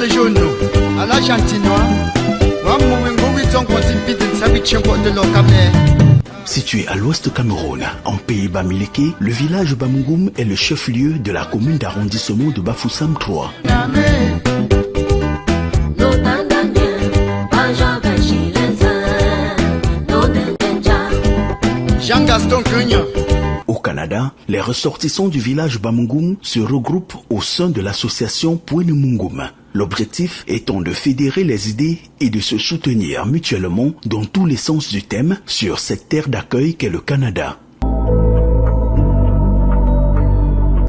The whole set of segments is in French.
le jaune à l'Argentinois. Situé à l'ouest du Cameroun, en pays Bamileke, le village Bamougoum est le chef-lieu de la commune d'arrondissement de Bafoussam 3. Jean-Gaston Cugna. Au Canada, les ressortissants du village Bamougoum se regroupent au sein de l'association Pouenemungoum. L'objectif étant de fédérer les idées et de se soutenir mutuellement dans tous les sens du thème sur cette terre d'accueil qu'est le Canada.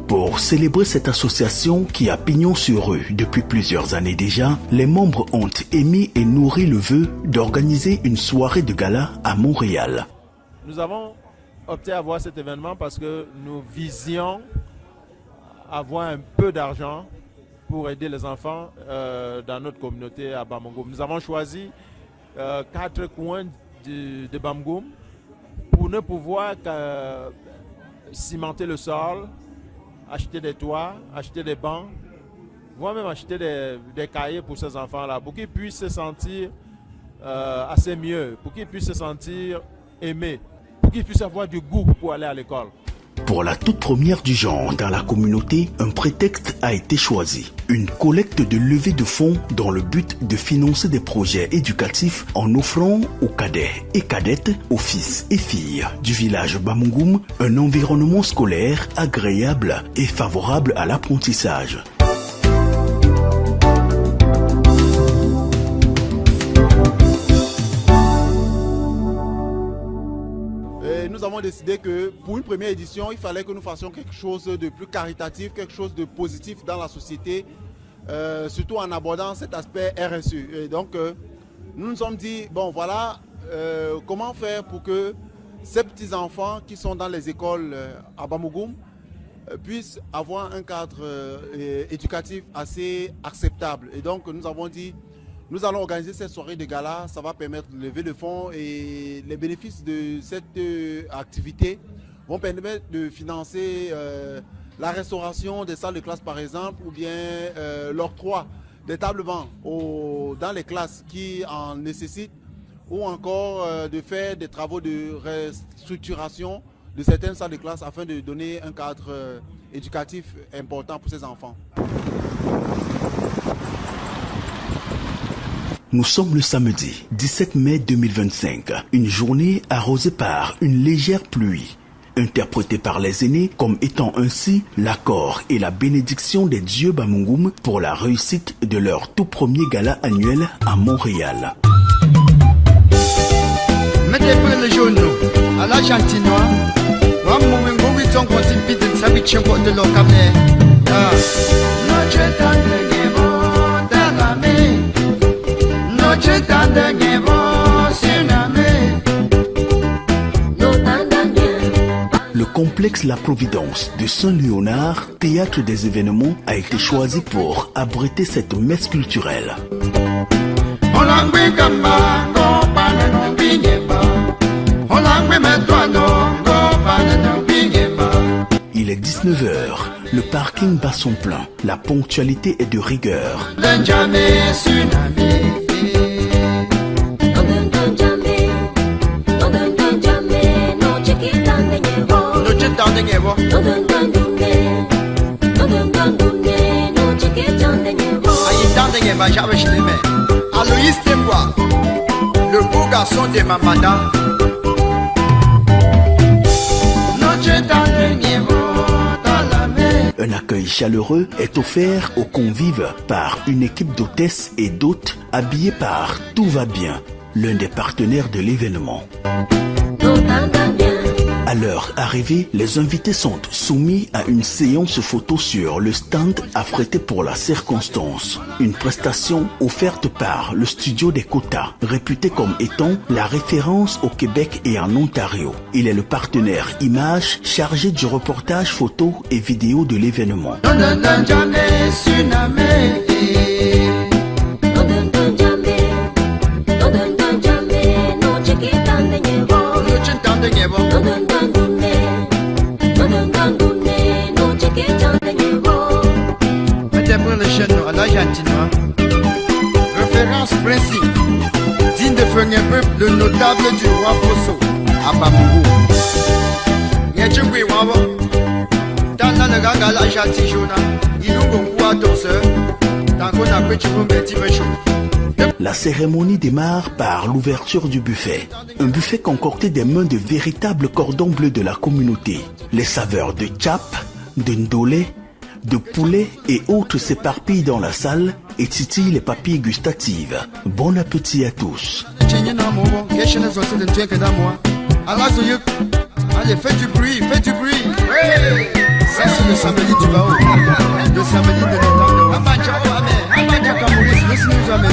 Pour célébrer cette association qui a pignon sur rue depuis plusieurs années déjà, les membres ont émis et nourri le vœu d'organiser une soirée de gala à Montréal. Nous avons opté à voir cet événement parce que nous visions avoir un peu d'argent pour aider les enfants dans notre communauté à Bamougoum. Nous avons choisi 4 coins de Bamougoum pour ne pouvoir cimenter le sol, acheter des toits, acheter des bancs, voire même acheter des cahiers pour ces enfants-là, pour qu'ils puissent se sentir assez mieux, pour qu'ils puissent se sentir aimés, pour qu'ils puissent avoir du goût pour aller à l'école. Pour la toute première du genre dans la communauté, un prétexte a été choisi. Une collecte de levée de fonds dans le but de financer des projets éducatifs en offrant aux cadets et cadettes, aux fils et filles du village Bamougoum, un environnement scolaire agréable et favorable à l'apprentissage. Nous avons décidé que pour une première édition, il fallait que nous fassions quelque chose de plus caritatif, quelque chose de positif dans la société, surtout en abordant cet aspect RSE. Et donc, nous nous sommes dit, bon voilà, comment faire pour que ces petits-enfants qui sont dans les écoles à Bamougoum puissent avoir un cadre éducatif assez acceptable. Et donc, nous avons dit, nous allons organiser cette soirée de gala, ça va permettre de lever le fonds et les bénéfices de cette activité vont permettre de financer la restauration des salles de classe par exemple ou bien l'octroi des tables-bancs dans les classes qui en nécessitent ou encore de faire des travaux de restructuration de certaines salles de classe afin de donner un cadre éducatif important pour ces enfants. Nous sommes le samedi 17 mai 2025, une journée arrosée par une légère pluie, interprétée par les aînés comme étant ainsi l'accord et la bénédiction des dieux Bamougoum pour la réussite de leur tout premier gala annuel à Montréal. Mettez le jaune à l'Argentinois. Le complexe La Providence de Saint-Léonard, théâtre des événements, a été choisi pour abriter cette messe culturelle. Il est 19h, le parking bat son plein, la ponctualité est de rigueur. Aloïs Tembois, le beau garçon de Mamada. Un accueil chaleureux est offert aux convives par une équipe d'hôtesses et d'hôtes habillés par Tout va bien, l'un des partenaires de l'événement. À leur arrivée, les invités sont soumis à une séance photo sur le stand affrété pour la circonstance. Une prestation offerte par le studio des quotas, réputé comme étant la référence au Québec et en Ontario. Il est le partenaire image chargé du reportage photo et vidéo de l'événement. Mettez le jaune à l'Argentinois. Alphonse Princy, digne de feu un peuple, le notable du roi Bosso, à Bambougou. Nyechungui Wawa, Tana le Gaga la Jatijona, Ilungongoua Dorseur, Tangona Pechirum Betimecho. La cérémonie démarre par l'ouverture du buffet. Un buffet concocté des mains de véritables cordons bleus de la communauté. Les saveurs de tchap, de ndolé, de poulet et autres s'éparpillent dans la salle et titillent les papilles gustatives. Bon appétit à tous. Allez, faites du bruit, faites du bruit. Ouais. Ça c'est le samedi du Bao. Le samedi de Nathan. Abadjao, amen. Abadjao, Maurice, laissez-nous jamais.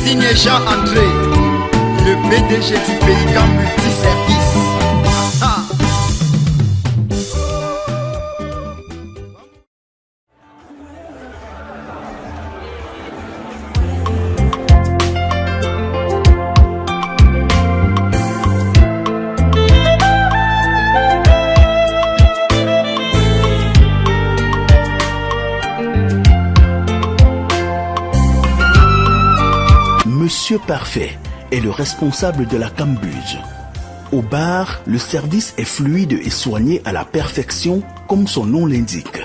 Signé Jean-André, le PDG du Pélican Multiservice. Monsieur Parfait est le responsable de la cambuse. Au bar, le service est fluide et soigné à la perfection, comme son nom l'indique.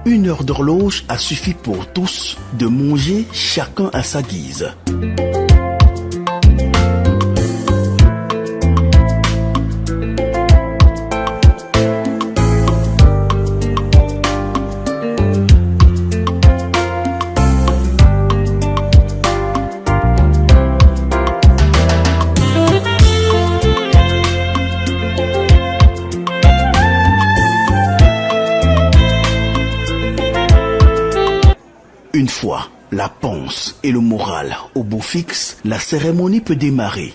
Une heure d'horloge a suffi pour tous de manger chacun à sa guise. Une fois la panse et le moral au beau fixe, la cérémonie peut démarrer.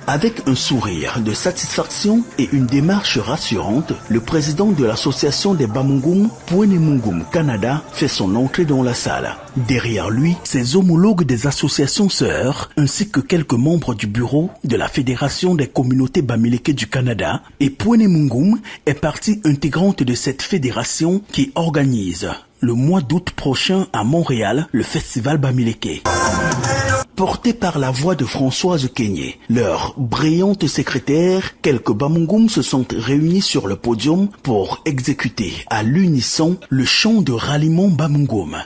Avec un sourire de satisfaction et une démarche rassurante, le président de l'association des Bamungum, Pwenemungum Canada, fait son entrée dans la salle. Derrière lui, ses homologues des associations sœurs, ainsi que quelques membres du bureau de la Fédération des communautés Bamileke du Canada, et Pwenemungum est partie intégrante de cette fédération qui organise le mois d'août prochain à Montréal le festival Bamileke. Porté par la voix de Françoise Kenyé, leur brillante secrétaire, quelques Bamungum se sont réunis sur le podium pour exécuter à l'unisson le chant de ralliement Bamungum.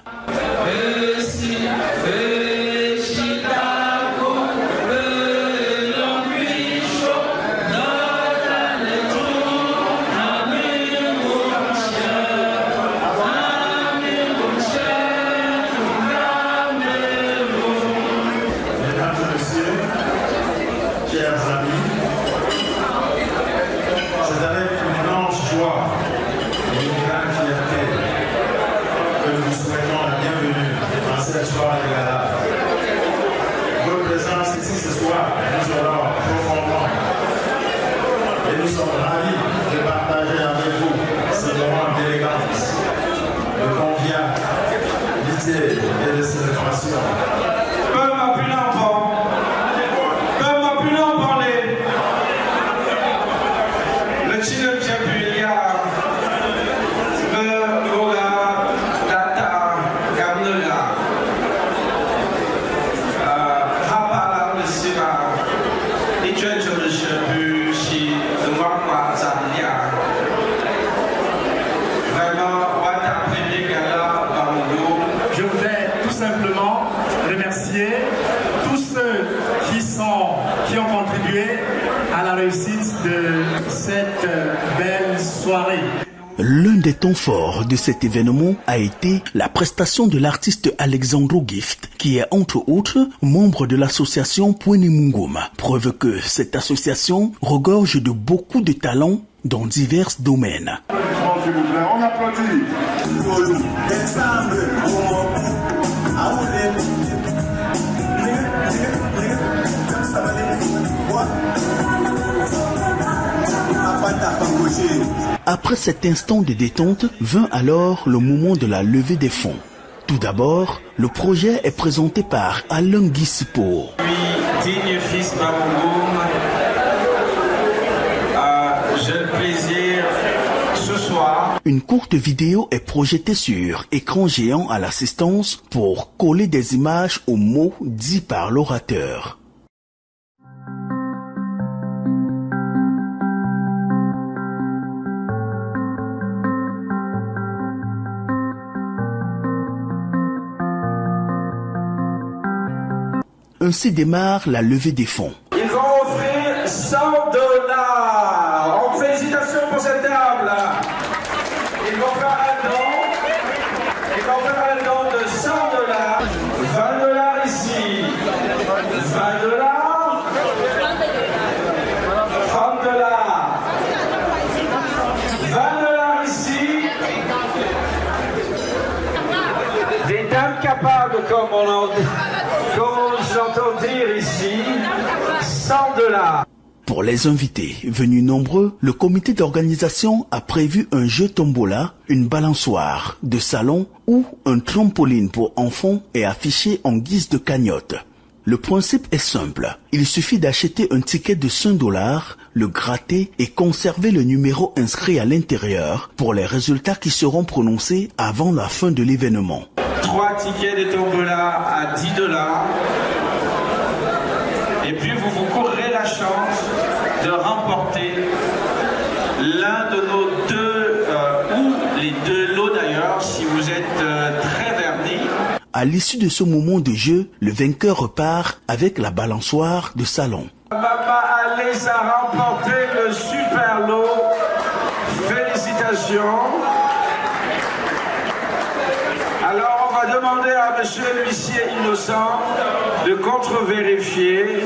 L'un des temps forts de cet événement a été la prestation de l'artiste Alexandro Gift, qui est entre autres membre de l'association Pwenemungum. Preuve que cette association regorge de beaucoup de talents dans divers domaines. S'il vous plaît, on applaudit. Après Après cet instant de détente, vint alors le moment de la levée des fonds. Tout d'abord, le projet est présenté par Alain Guissipo. Digne fils Bamongum, j'ai le plaisir ce soir. Une courte vidéo est projetée sur écran géant à l'assistance pour coller des images aux mots dits par l'orateur. Ainsi démarre la levée des fonds. Ils vont offrir 100 $. En félicitations pour cette table. Ils vont faire un don. Ils vont faire un don de 100 $. 20 $ ici. 20 $. 30 $. 20 $ ici. Des dames capables, comme j'entends dire ici, 100 $. Pour les invités venus nombreux, le comité d'organisation a prévu un jeu tombola, une balançoire de salon ou un trampoline pour enfants et affiché en guise de cagnotte. Le principe est simple. Il suffit d'acheter un ticket de 5 $, le gratter et conserver le numéro inscrit à l'intérieur pour les résultats qui seront prononcés avant la fin de l'événement. 3 tickets de tombola à 10 $. Et puis vous courrez la chance de remporter l'un de nos deux, ou les deux lots d'ailleurs, si vous êtes très vernis. À l'issue de ce moment de jeu, le vainqueur repart avec la balançoire de salon. Papa Alice a remporté le super lot. Félicitations. Alors on va demander à monsieur l'huissier innocent de contre-vérifier.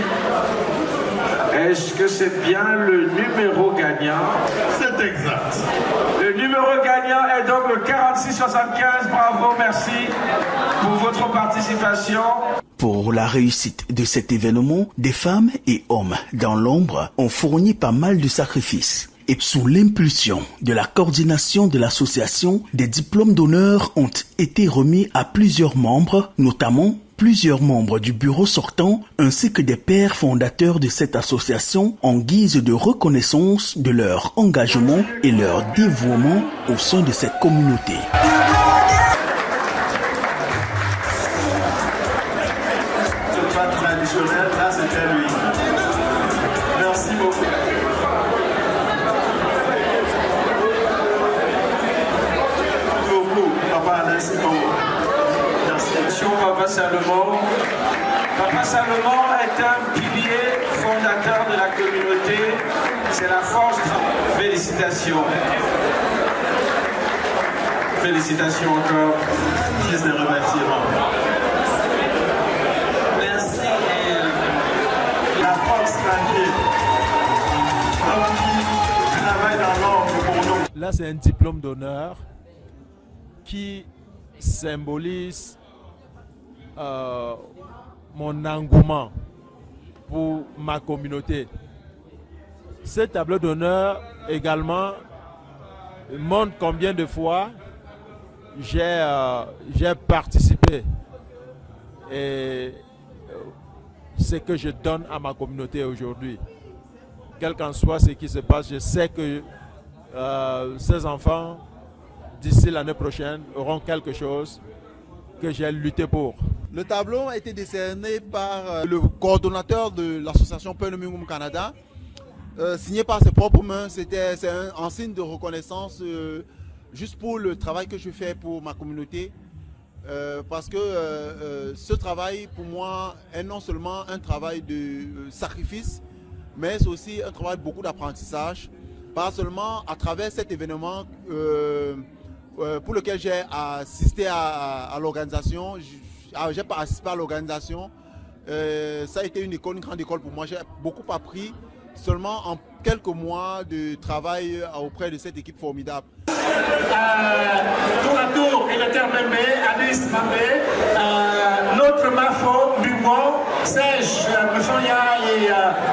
Est-ce que c'est bien le numéro gagnant? C'est exact. Le numéro gagnant est donc le 4675. Bravo, merci pour votre participation. Pour la réussite de cet événement, des femmes et hommes dans l'ombre ont fourni pas mal de sacrifices. Et sous l'impulsion de la coordination de l'association, des diplômes d'honneur ont été remis à plusieurs membres, notamment plusieurs membres du bureau sortant, ainsi que des pères fondateurs de cette association en guise de reconnaissance de leur engagement et leur dévouement au sein de cette communauté. Ce pas traditionnel, là c'était lui. Merci beaucoup. Papa Alain, Papa Salomon. Papa Salomon est un pilier fondateur de la communauté. C'est la force. Félicitations. Félicitations encore. Fils de remerciements. Merci. La force tranquille. L'homme qui travaille dans l'ombre pour nous. Là, c'est un diplôme d'honneur qui symbolise mon engouement pour ma communauté. Ce tableau d'honneur également montre combien de fois j'ai participé et ce que je donne à ma communauté aujourd'hui. Quel qu'en soit ce qui se passe, je sais que ces enfants, d'ici l'année prochaine, auront quelque chose que j'ai lutté pour. Le tableau a été décerné par le coordonnateur de l'association Peulumingum Canada, signé par ses propres mains. C'est un signe de reconnaissance juste pour le travail que je fais pour ma communauté. Parce que ce travail, pour moi, est non seulement un travail de sacrifice, mais c'est aussi un travail de beaucoup d'apprentissage. Pas seulement à travers cet événement pour lequel j'ai assisté à l'organisation. J'ai participé à l'organisation. Ça a été une grande école pour moi. J'ai beaucoup appris seulement en quelques mois de travail auprès de cette équipe formidable. Tour à tour, il était Mbembe, Alice Mambé, notre Mafo, Dumont, Serge Mefanya et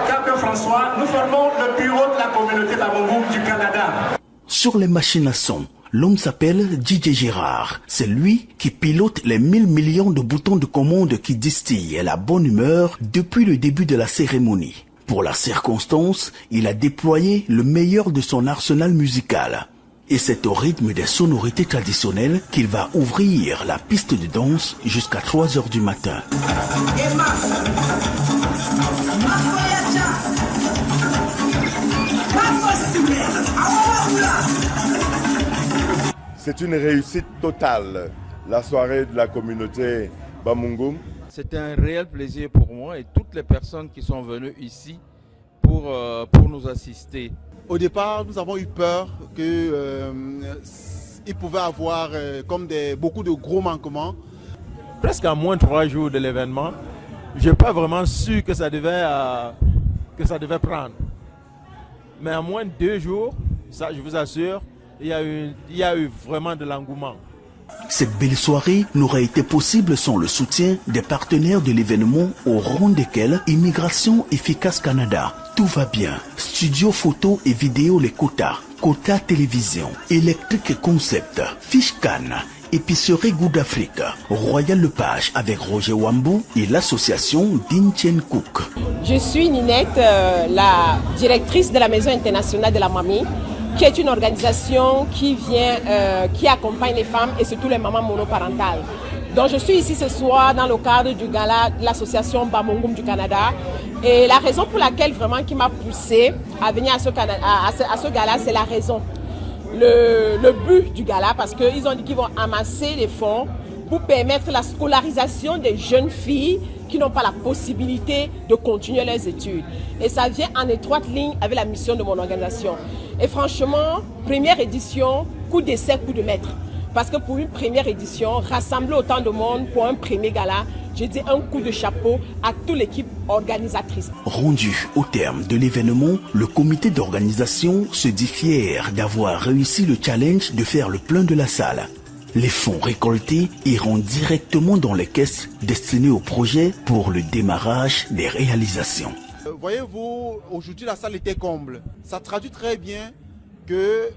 Capé François. Nous formons le bureau de la communauté Bamongum du Canada. Sur les machines à son, l'homme s'appelle DJ Gérard. C'est lui qui pilote les 1000 millions de boutons de commande qui distillent la bonne humeur depuis le début de la cérémonie. Pour la circonstance, il a déployé le meilleur de son arsenal musical. Et c'est au rythme des sonorités traditionnelles qu'il va ouvrir la piste de danse jusqu'à 3 h du matin. C'est une réussite totale, la soirée de la communauté Bamungum. C'est un réel plaisir pour moi et toutes les personnes qui sont venues ici pour nous assister. Au départ, nous avons eu peur qu'il pouvait avoir comme beaucoup de gros manquements. Presque à moins de 3 jours de l'événement, je n'ai pas vraiment su que ça devait prendre. Mais à moins de 2 jours, ça je vous assure, il y a eu vraiment de l'engouement. Cette belle soirée n'aurait été possible sans le soutien des partenaires de l'événement, au rang desquels Immigration Efficace Canada, Tout va bien, Studio Photo et Vidéo Les Quotas, Quota Télévision, Electric Concept, Fishcan, Épicerie Goût d'Afrique, Royal Lepage avec Roger Wambou et l'association Din Tien Cook. Je suis Ninette, la directrice de la Maison internationale de la mamie, qui est une organisation qui accompagne les femmes et surtout les mamans monoparentales. Donc je suis ici ce soir dans le cadre du gala de l'association Bamungum du Canada. Et la raison pour laquelle vraiment qui m'a poussée à venir à ce gala, c'est la raison. Le but du gala, parce qu'ils ont dit qu'ils vont amasser des fonds pour permettre la scolarisation des jeunes filles qui n'ont pas la possibilité de continuer leurs études. Et ça vient en étroite ligne avec la mission de mon organisation. Et franchement, première édition, coup d'essai, coup de maître. Parce que pour une première édition, rassembler autant de monde pour un premier gala, j'ai dit un coup de chapeau à toute l'équipe organisatrice. Rendu au terme de l'événement, le comité d'organisation se dit fier d'avoir réussi le challenge de faire le plein de la salle. Les fonds récoltés iront directement dans les caisses destinées au projet pour le démarrage des réalisations. Voyez-vous, aujourd'hui la salle était comble. Ça traduit très bien que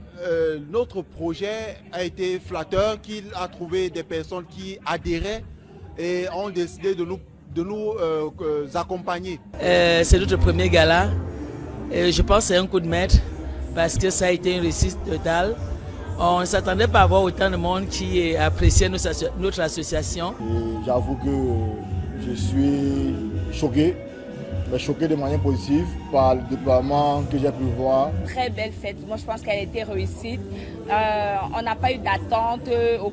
notre projet a été flatteur, qu'il a trouvé des personnes qui adhéraient et ont décidé de nous accompagner. C'est notre premier gala. Et je pense que c'est un coup de maître parce que ça a été une réussite totale. On ne s'attendait pas à voir autant de monde qui appréciait notre association. J'avoue que je suis choqué, mais choqué de manière positive par le déploiement que j'ai pu voir. Très belle fête, moi je pense qu'elle a été réussite. On n'a pas eu d'attente aux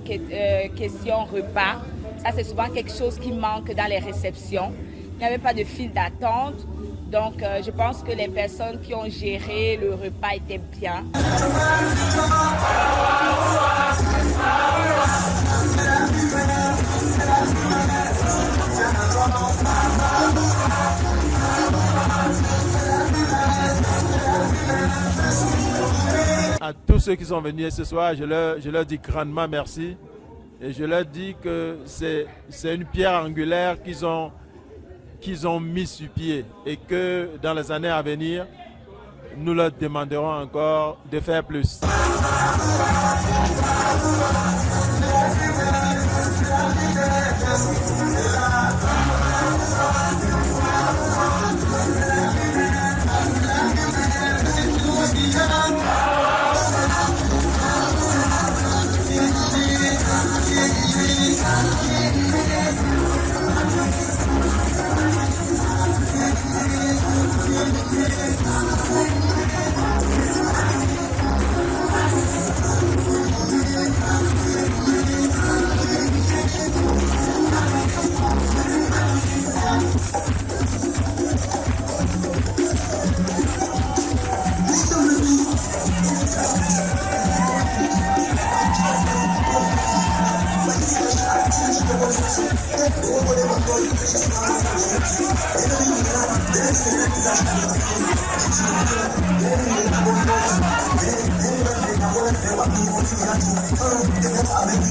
questions repas. Ça c'est souvent quelque chose qui manque dans les réceptions. Il n'y avait pas de file d'attente. Donc, je pense que les personnes qui ont géré le repas étaient bien. À tous ceux qui sont venus ce soir, je leur dis grandement merci. Et je leur dis que c'est une pierre angulaire qu'ils ont mis sur pied et que dans les années à venir, nous leur demanderons encore de faire plus. Avec